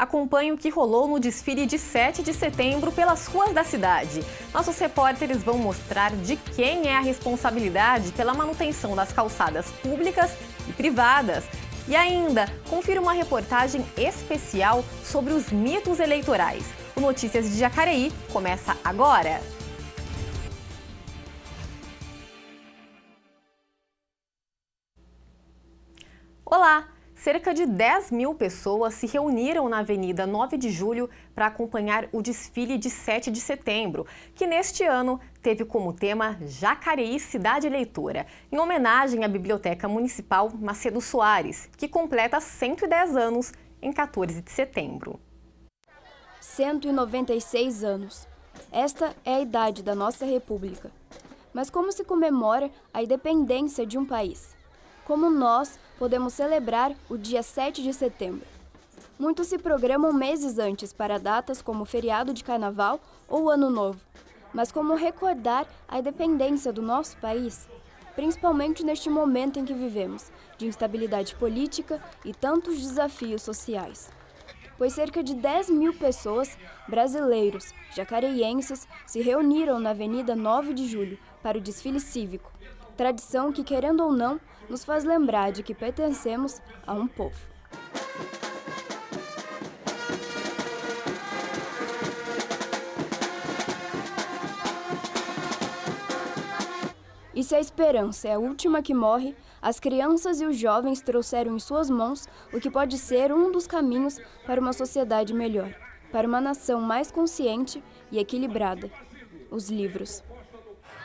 Acompanhe o que rolou no desfile de 7 de setembro pelas ruas da cidade. Nossos repórteres vão mostrar de quem é a responsabilidade pela manutenção das calçadas públicas e privadas. E ainda, confira uma reportagem especial sobre os mitos eleitorais. O Notícias de Jacareí começa agora. Olá! Cerca de 10 mil pessoas se reuniram na Avenida 9 de Julho para acompanhar o desfile de 7 de setembro, que neste ano teve como tema Jacareí Cidade Eleitora, em homenagem à Biblioteca Municipal Macedo Soares, que completa 110 anos em 14 de setembro. 196 anos. Esta é a idade da nossa República. Mas como se comemora a independência de um país? Como nós podemos celebrar o dia 7 de setembro? Muitos se programam meses antes para datas como o feriado de Carnaval ou o Ano Novo. Mas como recordar a independência do nosso país? Principalmente neste momento em que vivemos, de instabilidade política e tantos desafios sociais. Pois cerca de 10 mil pessoas, brasileiros, jacareienses, se reuniram na Avenida 9 de Julho para o desfile cívico. Tradição que, querendo ou não, nos faz lembrar de que pertencemos a um povo. E se a esperança é a última que morre, as crianças e os jovens trouxeram em suas mãos o que pode ser um dos caminhos para uma sociedade melhor, para uma nação mais consciente e equilibrada: os livros.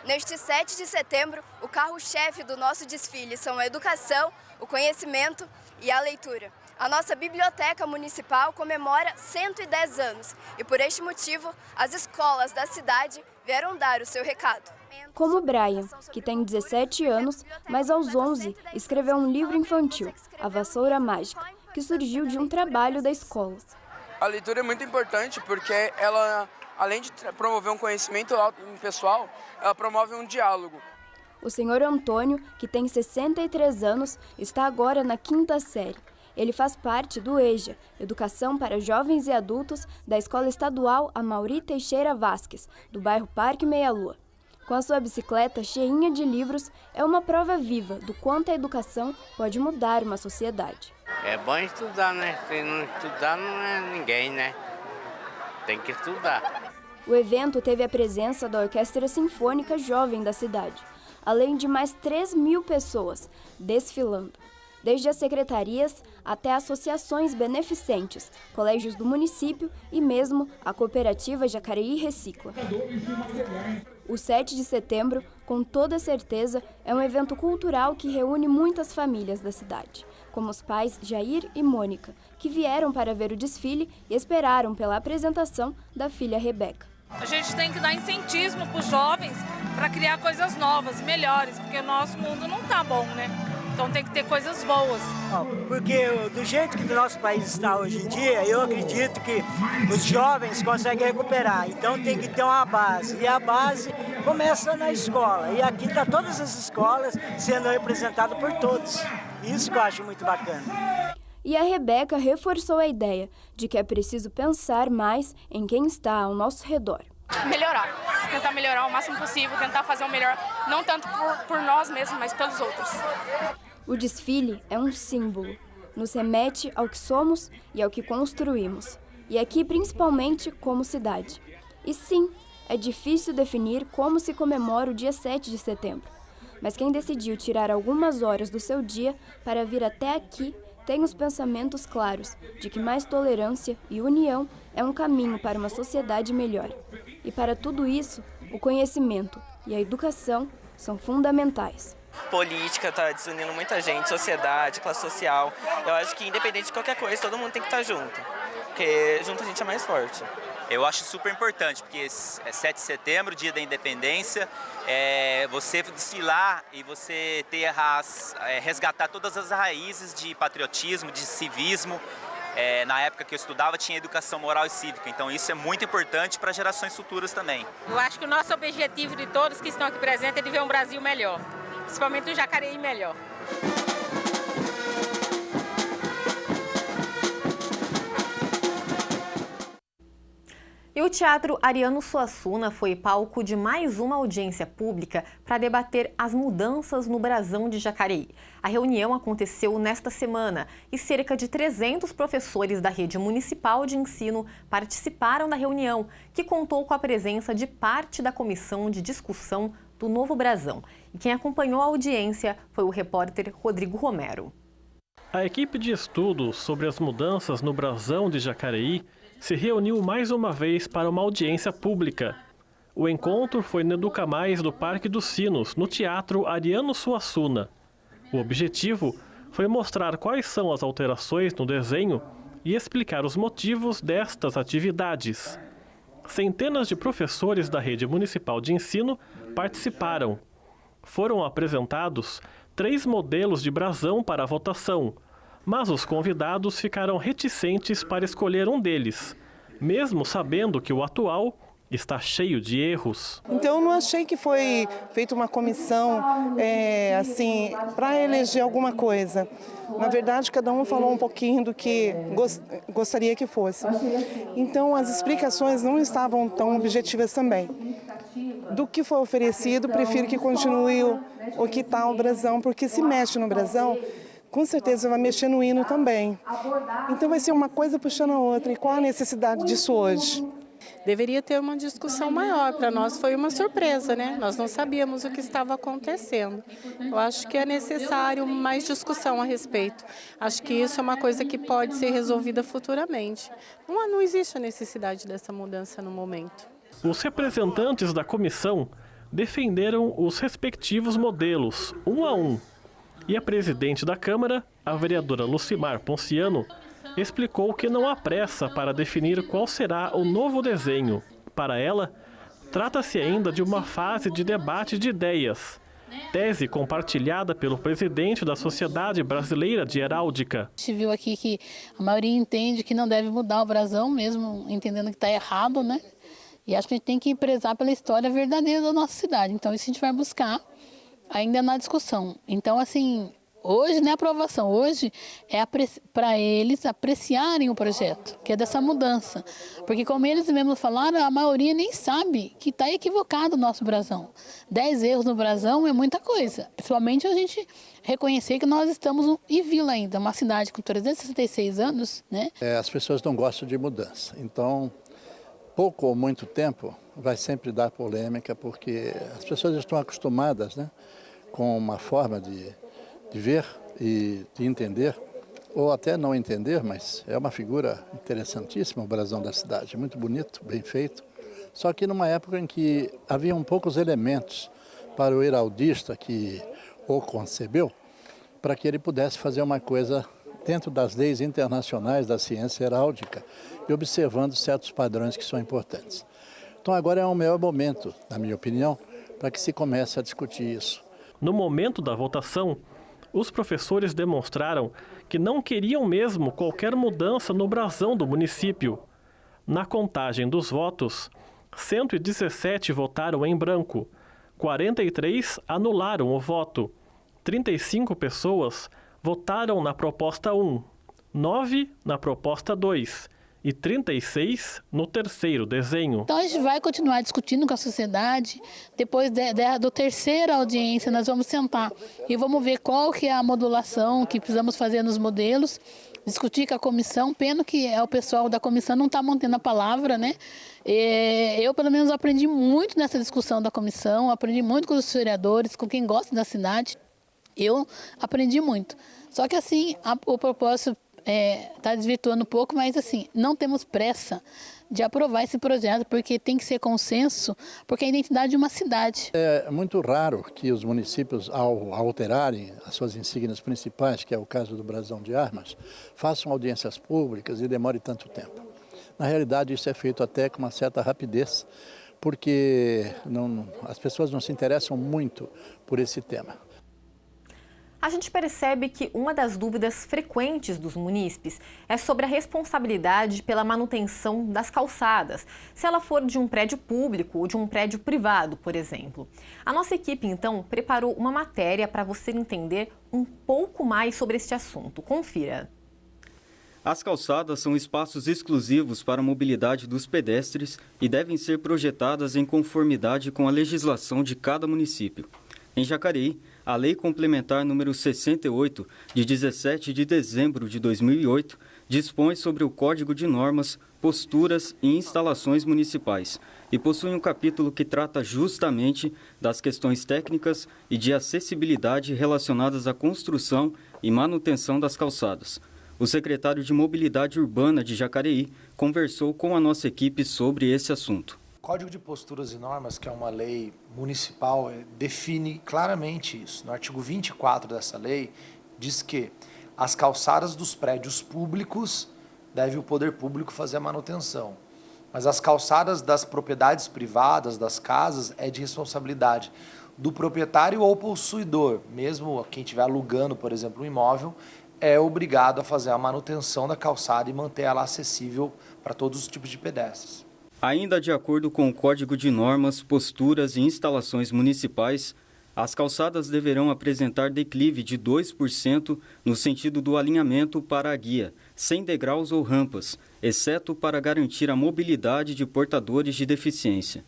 Neste 7 de setembro, o carro-chefe do nosso desfile são a educação, o conhecimento e a leitura. A nossa Biblioteca Municipal comemora 110 anos e, por este motivo, as escolas da cidade vieram dar o seu recado. Como Brian, que tem 17 anos, mas aos 11 escreveu um livro infantil, A Vassoura Mágica, que surgiu de um trabalho da escola. A leitura é muito importante porque ela, além de promover um conhecimento pessoal, ela promove um diálogo. O senhor Antônio, que tem 63 anos, está agora na 5ª série. Ele faz parte do EJA, Educação para Jovens e Adultos, da Escola Estadual Amaury Teixeira Vasques, do bairro Parque Meia Lua. Com a sua bicicleta cheinha de livros, é uma prova viva do quanto a educação pode mudar uma sociedade. É bom estudar, né? Se não estudar, não é ninguém, né? Tem que estudar. O evento teve a presença da Orquestra Sinfônica Jovem da cidade, além de mais 3 mil pessoas desfilando, desde as secretarias até associações beneficentes, colégios do município e mesmo a cooperativa Jacareí Recicla. O 7 de setembro, com toda certeza, é um evento cultural que reúne muitas famílias da cidade, como os pais Jair e Mônica, que vieram para ver o desfile e esperaram pela apresentação da filha Rebeca. A gente tem que dar incentivo para os jovens para criar coisas novas, melhores, porque o nosso mundo não está bom, né? Então tem que ter coisas boas. Porque do jeito que o nosso país está hoje em dia, eu acredito que os jovens conseguem recuperar. Então tem que ter uma base. E a base começa na escola. E aqui está todas as escolas sendo representadas por todos. Isso que eu acho muito bacana. E a Rebeca reforçou a ideia de que é preciso pensar mais em quem está ao nosso redor. Melhorar, tentar melhorar o máximo possível, tentar fazer o melhor, não tanto por nós mesmos, mas pelos outros. O desfile é um símbolo, nos remete ao que somos e ao que construímos, e aqui principalmente como cidade. E sim, é difícil definir como se comemora o dia 7 de setembro, mas quem decidiu tirar algumas horas do seu dia para vir até aqui tem os pensamentos claros de que mais tolerância e união é um caminho para uma sociedade melhor. E para tudo isso, o conhecimento e a educação são fundamentais. Política está desunindo muita gente, sociedade, classe social. Eu acho que independente de qualquer coisa, todo mundo tem que estar junto, porque junto a gente é mais forte. Eu acho super importante, porque é 7 de setembro, dia da independência, você desfilar e você ter resgatar todas as raízes de patriotismo, de civismo. Na época que eu estudava tinha educação moral e cívica, então isso é muito importante para gerações futuras também. Eu acho que o nosso objetivo de todos que estão aqui presentes é de ver um Brasil melhor, principalmente um Jacareí melhor. o Teatro Ariano Suassuna foi palco de mais uma audiência pública para debater as mudanças no Brasão de Jacareí. A reunião aconteceu nesta semana e cerca de 300 professores da rede municipal de ensino participaram da reunião, que contou com a presença de parte da comissão de discussão do novo Brasão. E quem acompanhou a audiência foi o repórter Rodrigo Romero. A equipe de estudos sobre as mudanças no Brasão de Jacareí se reuniu mais uma vez para uma audiência pública. O encontro foi no Educa Mais do Parque dos Sinos, no Teatro Ariano Suassuna. O objetivo foi mostrar quais são as alterações no desenho e explicar os motivos destas atividades. Centenas de professores da rede municipal de ensino participaram. Foram apresentados 3 modelos de brasão para a votação, mas os convidados ficaram reticentes para escolher um deles, mesmo sabendo que o atual está cheio de erros. Então, eu não achei que foi feita uma comissão assim, para eleger alguma coisa. Na verdade, cada um falou um pouquinho do que gostaria que fosse. Então, as explicações não estavam tão objetivas também. Do que foi oferecido, prefiro que continue o que está o brasão, porque se mexe no brasão, com certeza vai mexer no hino também. Então vai ser uma coisa puxando a outra. E qual a necessidade disso hoje? Deveria ter uma discussão maior. Para nós foi uma surpresa, né? Nós não sabíamos o que estava acontecendo. Eu acho que é necessário mais discussão a respeito. Acho que isso é uma coisa que pode ser resolvida futuramente. Não existe a necessidade dessa mudança no momento. Os representantes da comissão defenderam os respectivos modelos, um a um. E a presidente da Câmara, a vereadora Lucimar Ponciano, explicou que não há pressa para definir qual será o novo desenho. Para ela, trata-se ainda de uma fase de debate de ideias, tese compartilhada pelo presidente da Sociedade Brasileira de Heráldica. A gente viu aqui que a maioria entende que não deve mudar o brasão, mesmo entendendo que está errado, né? E acho que a gente tem que prezar pela história verdadeira da nossa cidade. Então isso a gente vai buscar ainda na discussão. Então, assim, hoje não é aprovação, hoje é para eles apreciarem o projeto, que é dessa mudança. Porque como eles mesmos falaram, a maioria nem sabe que está equivocado o nosso brasão. 10 erros no brasão é muita coisa. Principalmente a gente reconhecer que nós estamos em Vila ainda, uma cidade com 366 anos, né? As pessoas não gostam de mudança, então pouco ou muito tempo vai sempre dar polêmica, porque as pessoas estão acostumadas, né, com uma forma de ver e de entender, ou até não entender, mas é uma figura interessantíssima o brasão da cidade, muito bonito, bem feito, só que numa época em que haviam poucos elementos para o heraldista que o concebeu, para que ele pudesse fazer uma coisa dentro das leis internacionais da ciência heráldica e observando certos padrões que são importantes. Então agora é o melhor momento, na minha opinião, para que se comece a discutir isso. No momento da votação, os professores demonstraram que não queriam mesmo qualquer mudança no brasão do município. Na contagem dos votos, 117 votaram em branco, 43 anularam o voto, 35 pessoas votaram na proposta 1, 9 na proposta 2 e 36 no terceiro desenho. Então a gente vai continuar discutindo com a sociedade. Depois da terceira audiência nós vamos sentar e vamos ver qual que é a modulação que precisamos fazer nos modelos, discutir com a comissão. Pena que o pessoal da comissão não está mantendo a palavra, né? Eu pelo menos aprendi muito nessa discussão da comissão, aprendi muito com os vereadores, com quem gosta da cidade. Eu aprendi muito. Só que assim, o propósito está desvirtuando um pouco, mas assim, não temos pressa de aprovar esse projeto, porque tem que ser consenso, porque é a identidade de uma cidade. É muito raro que os municípios, ao alterarem as suas insígnias principais, que é o caso do brasão de armas, façam audiências públicas e demore tanto tempo. Na realidade, isso é feito até com uma certa rapidez, porque as pessoas não se interessam muito por esse tema. A gente percebe que uma das dúvidas frequentes dos munícipes é sobre a responsabilidade pela manutenção das calçadas, se ela for de um prédio público ou de um prédio privado, por exemplo. A nossa equipe, então, preparou uma matéria para você entender um pouco mais sobre este assunto. Confira. As calçadas são espaços exclusivos para a mobilidade dos pedestres e devem ser projetadas em conformidade com a legislação de cada município. Em Jacareí, a Lei Complementar número 68, de 17 de dezembro de 2008, dispõe sobre o Código de Normas, Posturas e Instalações Municipais e possui um capítulo que trata justamente das questões técnicas e de acessibilidade relacionadas à construção e manutenção das calçadas. O secretário de Mobilidade Urbana de Jacareí conversou com a nossa equipe sobre esse assunto. O Código de Posturas e Normas, que é uma lei municipal, define claramente isso. No artigo 24 dessa lei, diz que as calçadas dos prédios públicos deve o poder público fazer a manutenção. Mas as calçadas das propriedades privadas, das casas, é de responsabilidade do proprietário ou possuidor. Mesmo quem estiver alugando, por exemplo, um imóvel, é obrigado a fazer a manutenção da calçada e manter ela acessível para todos os tipos de pedestres. Ainda de acordo com o Código de Normas, Posturas e Instalações Municipais, as calçadas deverão apresentar declive de 2% no sentido do alinhamento para a guia, sem degraus ou rampas, exceto para garantir a mobilidade de portadores de deficiência.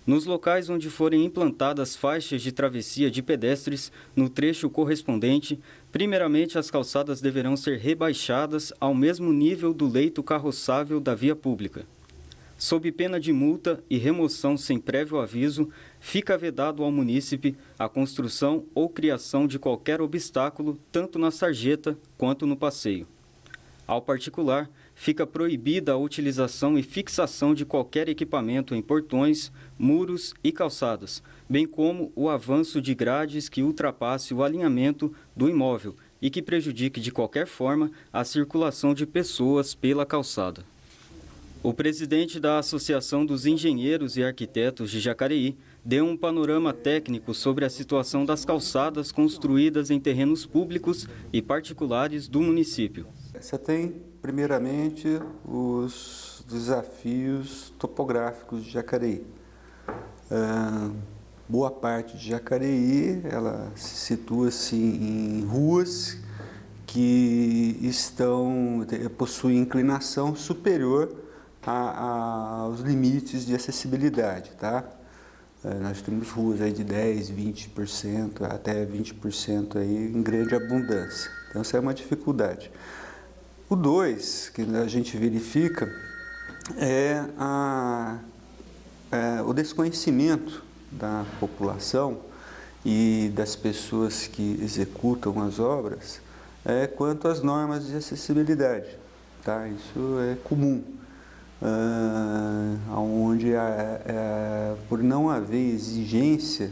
Nos locais onde forem implantadas faixas de travessia de pedestres no trecho correspondente, primeiramente as calçadas deverão ser rebaixadas ao mesmo nível do leito carroçável da via pública. Sob pena de multa e remoção sem prévio aviso, fica vedado ao munícipe a construção ou criação de qualquer obstáculo, tanto na sarjeta quanto no passeio. Ao particular, fica proibida a utilização e fixação de qualquer equipamento em portões, muros e calçadas, bem como o avanço de grades que ultrapasse o alinhamento do imóvel e que prejudique de qualquer forma a circulação de pessoas pela calçada. O presidente da Associação dos Engenheiros e Arquitetos de Jacareí deu um panorama técnico sobre a situação das calçadas construídas em terrenos públicos e particulares do município. Você tem, primeiramente, os desafios topográficos de Jacareí. Boa parte de Jacareí, ela se situa-se em ruas que possuem inclinação superior aos limites de acessibilidade, tá? Nós temos ruas aí de 10%, 20%, até 20% aí em grande abundância. Então, essa é uma dificuldade. O 2, que a gente verifica, é o desconhecimento da população e das pessoas que executam as obras quanto às normas de acessibilidade, tá? Isso é comum. Onde por não haver exigência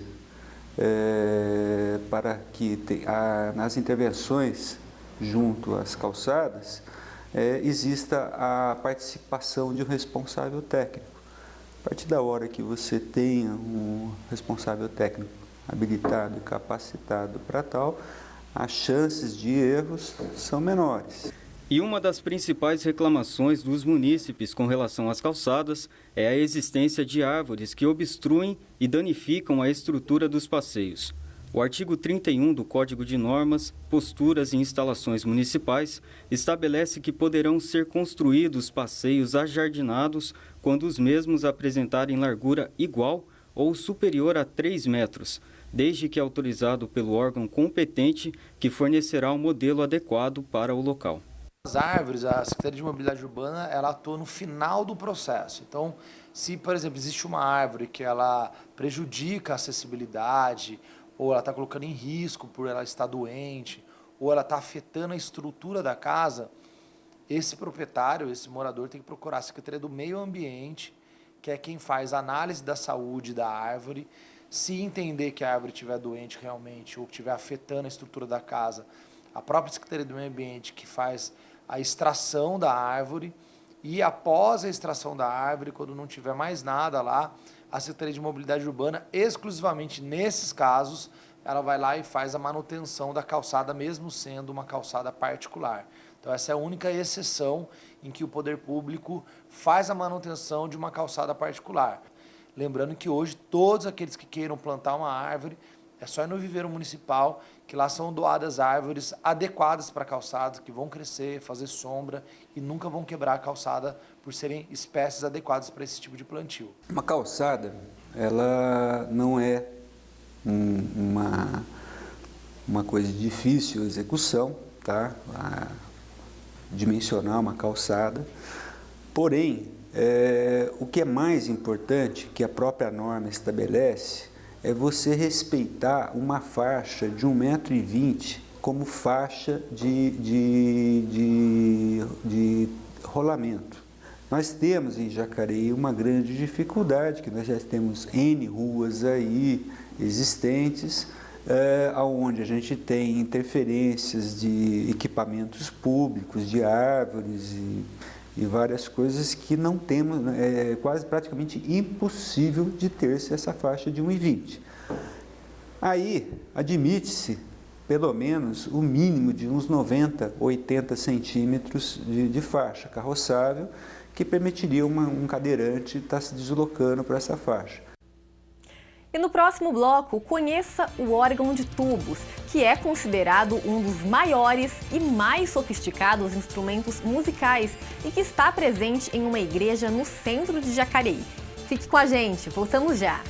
para que nas intervenções junto às calçadas exista a participação de um responsável técnico. A partir da hora que você tenha um responsável técnico habilitado e capacitado para tal, as chances de erros são menores. E uma das principais reclamações dos munícipes com relação às calçadas é a existência de árvores que obstruem e danificam a estrutura dos passeios. O artigo 31 do Código de Normas, Posturas e Instalações Municipais estabelece que poderão ser construídos passeios ajardinados quando os mesmos apresentarem largura igual ou superior a 3 metros, desde que autorizado pelo órgão competente que fornecerá um modelo adequado para o local. As árvores, a Secretaria de Mobilidade Urbana, ela atua no final do processo. Então, se, por exemplo, existe uma árvore que ela prejudica a acessibilidade, ou ela está colocando em risco por ela estar doente, ou ela está afetando a estrutura da casa, esse proprietário, esse morador tem que procurar a Secretaria do Meio Ambiente, que é quem faz a análise da saúde da árvore. Se entender que a árvore estiver doente realmente, ou estiver afetando a estrutura da casa, a própria Secretaria do Meio Ambiente que faz a extração da árvore, e após a extração da árvore, quando não tiver mais nada lá, a Secretaria de Mobilidade Urbana, exclusivamente nesses casos, ela vai lá e faz a manutenção da calçada, mesmo sendo uma calçada particular. Então, essa é a única exceção em que o poder público faz a manutenção de uma calçada particular. Lembrando que hoje todos aqueles que queiram plantar uma árvore, É só ir no viveiro municipal, que lá são doadas árvores adequadas para calçadas, que vão crescer, fazer sombra e nunca vão quebrar a calçada por serem espécies adequadas para esse tipo de plantio. Uma calçada, ela não é uma coisa de difícil execução, tá? Dimensionar uma calçada. Porém, o que é mais importante, que a própria norma estabelece, é você respeitar uma faixa de 1,20 m como faixa de rolamento. Nós temos em Jacareí uma grande dificuldade, que nós já temos N ruas aí existentes, onde a gente tem interferências de equipamentos públicos, de árvores e várias coisas que não temos, é quase praticamente impossível de ter-se essa faixa de 1,20 m. Aí admite-se pelo menos o mínimo de uns 90, 80 centímetros de faixa carroçável, que permitiria um cadeirante estar se deslocando para essa faixa. E no próximo bloco, conheça o órgão de tubos, que é considerado um dos maiores e mais sofisticados instrumentos musicais e que está presente em uma igreja no centro de Jacareí. Fique com a gente, voltamos já!